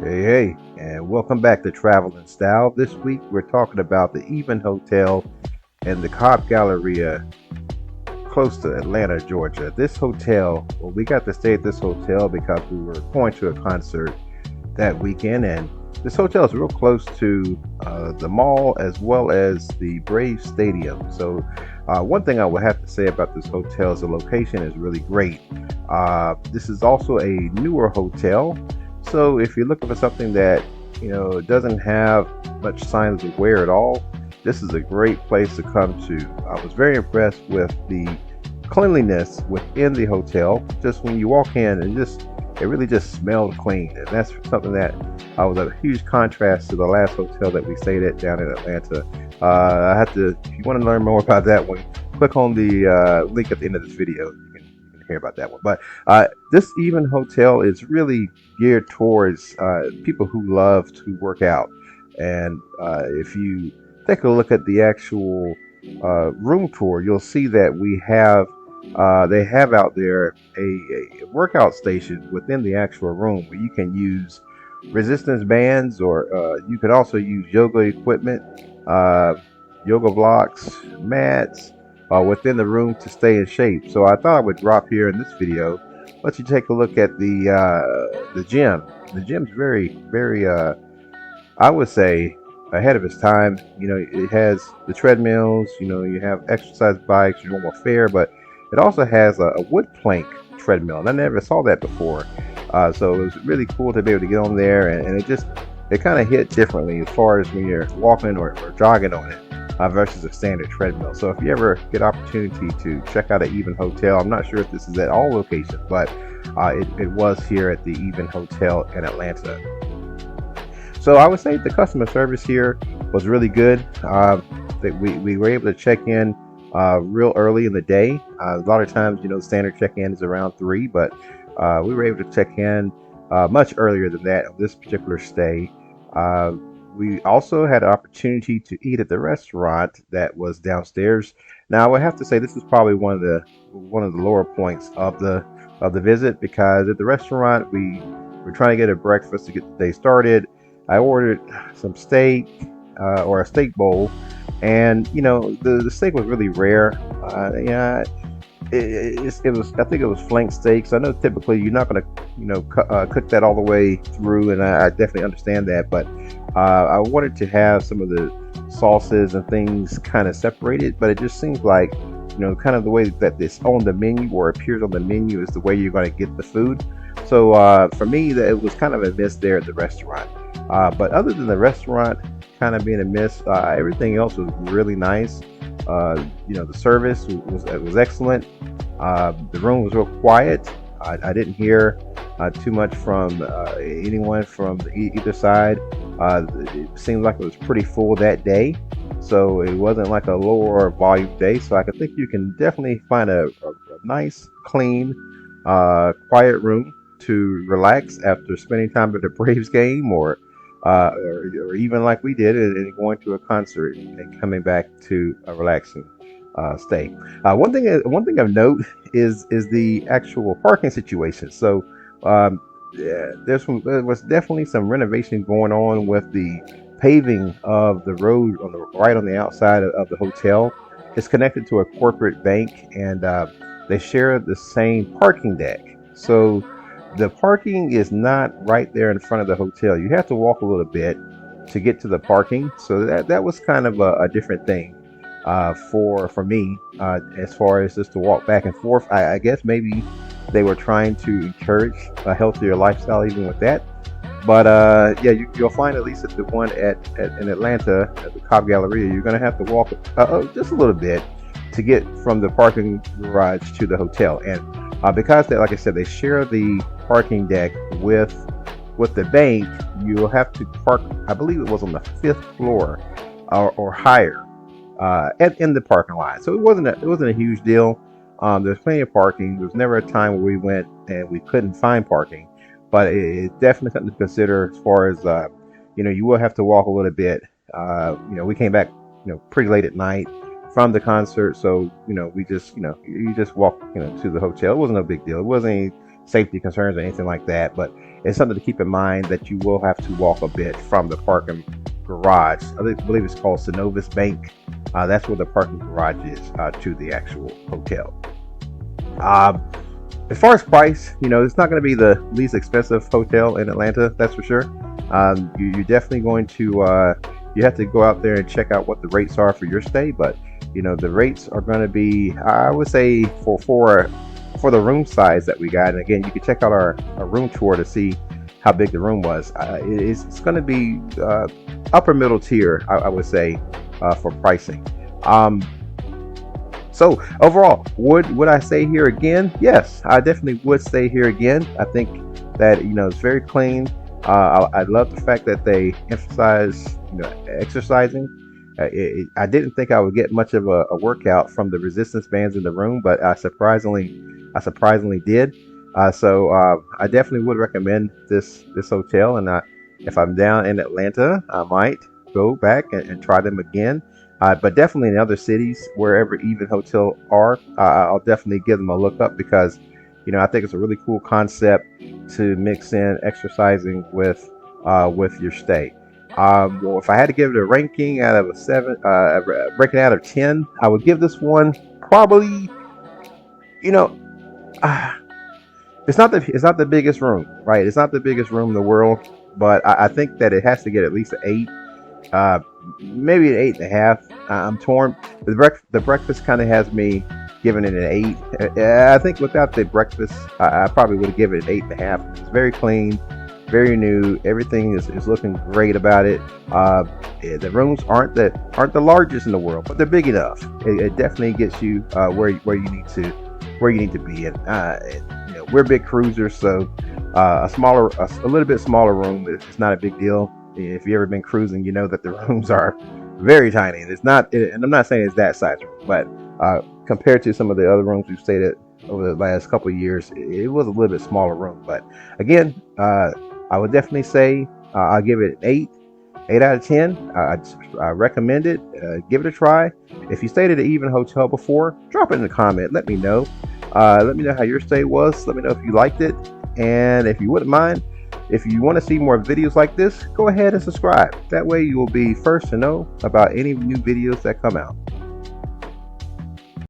Hey, and welcome back to Travel in Style. This week we're talking about the Even Hotel and the Cobb Galleria close to Atlanta, Georgia. This hotel, well, we got to stay at this hotel because we were going to a concert that weekend, and this hotel is real close to the mall as well as the Brave Stadium. So, one thing I would have to say about this hotel is the location is really great. This is also a newer hotel, so if you're looking for something that doesn't have much signs of wear at all, this is a great place to come to. I was very impressed with the cleanliness within the hotel. Just when you walk in, it really just smelled clean, and that's something that was a huge contrast to the last hotel that we stayed at down in Atlanta. I have to, if you want to learn more about that one, click on the link at the end of this video. You can hear about that one. But this Even Hotel is really geared towards people who love to work out, and if you take a look at the actual room tour, you'll see that they have out there a workout station within the actual room where you can use resistance bands, or you could also use yoga equipment, yoga blocks, mats within the room to stay in shape. So I thought I would drop here in this video, let you take a look at the gym. The gym's very I would say ahead of its time. It has the treadmills. You have exercise bikes, your normal fare, but it also has a wood plank treadmill, and I never saw that before. So it was really cool to be able to get on there, and it kind of hit differently as far as when you're walking or jogging on it versus a standard treadmill. So if you ever get opportunity to check out an Even Hotel, I'm not sure if this is at all locations, but it was here at the Even Hotel in Atlanta. So I would say the customer service here was really good. We were able to check in real early in the day. A lot of times, standard check-in is around 3, but we were able to check in much earlier than that on this particular stay. We also had an opportunity to eat at the restaurant that was downstairs. Now, I would have to say this is probably one of the lower points of the visit, because at the restaurant we were trying to get a breakfast to get the day started. I ordered some steak or a steak bowl, and the steak was really rare. It was, I think it was flank steak. So I know typically you're not going to cook that all the way through, and I definitely understand that. But I wanted to have some of the sauces and things kind of separated, but it just seems like kind of the way that this on the menu or appears on the menu is the way you're going to get the food. So for me, it was kind of a miss there at the restaurant. But other than the restaurant kind of being a miss, everything else was really nice. The service was excellent. The room was real quiet. I didn't hear too much from anyone from either side. It seemed like it was pretty full that day, so it wasn't like a lower volume day. So I think you can definitely find a nice, clean, quiet room to relax after spending time at the Braves game, or even like we did and going to a concert and coming back to a relaxing stay. One thing of note is the actual parking situation. So yeah, there was definitely some renovation going on with the paving of the road right on the outside of the hotel. It's connected to a corporate bank, and they share the same parking deck. So the parking is not right there in front of the hotel. You have to walk a little bit to get to the parking. So that was kind of a different thing for me as far as just to walk back and forth. I guess maybe they were trying to encourage a healthier lifestyle even with that. But yeah, you'll find, at least at the one in Atlanta at the Cobb Galleria, you're going to have to walk just a little bit to get from the parking garage to the hotel. And because like I said, they share the parking deck with the bank, you'll have to park, I believe it was on the 5th floor or higher in the parking lot. So it wasn't a huge deal. There's plenty of parking. There's never a time where we went and we couldn't find parking, but it's definitely something to consider as far as you will have to walk a little bit. We came back pretty late at night from the concert, so we just you just walk to the hotel. It wasn't a big deal. It wasn't safety concerns or anything like that. But it's something to keep in mind that you will have to walk a bit from the parking garage. I believe it's called Synovus Bank. That's where the parking garage is to the actual hotel. As far as price, it's not going to be the least expensive hotel in Atlanta, that's for sure. You're definitely going to you have to go out there and check out what the rates are for your stay, but the rates are going to be, I would say, for the room size that we got. And again, you can check out our room tour to see how big the room was. It's going to be upper middle tier, I would say, for pricing. So overall, would I stay here again? Yes, I definitely would stay here again. I think that it's very clean. I love the fact that they emphasize exercising. I didn't think I would get much of a workout from the resistance bands in the room, but I surprisingly did. So I definitely would recommend this hotel. And if I'm down in Atlanta, I might go back and try them again. But definitely in other cities, wherever Even Hotel are, I'll definitely give them a look up, because I think it's a really cool concept to mix in exercising with your stay. Well, if I had to give it a ranking out of ranking out of 10, I would give this one probably, it's not the biggest room, right? It's not the biggest room in the world, but I think that it has to get at least an 8. Maybe an 8.5. I'm torn. The breakfast kind of has me giving it an 8. I think without the breakfast, I probably would have given it an 8.5. It's very clean, very new. Everything is looking great about it. The rooms aren't the largest in the world, but they're big enough. It definitely gets you where you need to be. And we're big cruisers, so a little bit smaller room is not a big deal. If you've ever been cruising, you know that the rooms are very tiny. And I'm not saying it's that size room, but compared to some of the other rooms we've stayed at over the last couple of years, it was a little bit smaller room. But again, I would definitely say I'll give it an 8 out of 10. I recommend it. Give it a try. If you stayed at an Even Hotel before, drop it in the comment. Let me know. Let me know how your stay was. Let me know if you liked it. And if you wouldn't mind, if you want to see more videos like this, go ahead and subscribe. That way you will be first to know about any new videos that come out.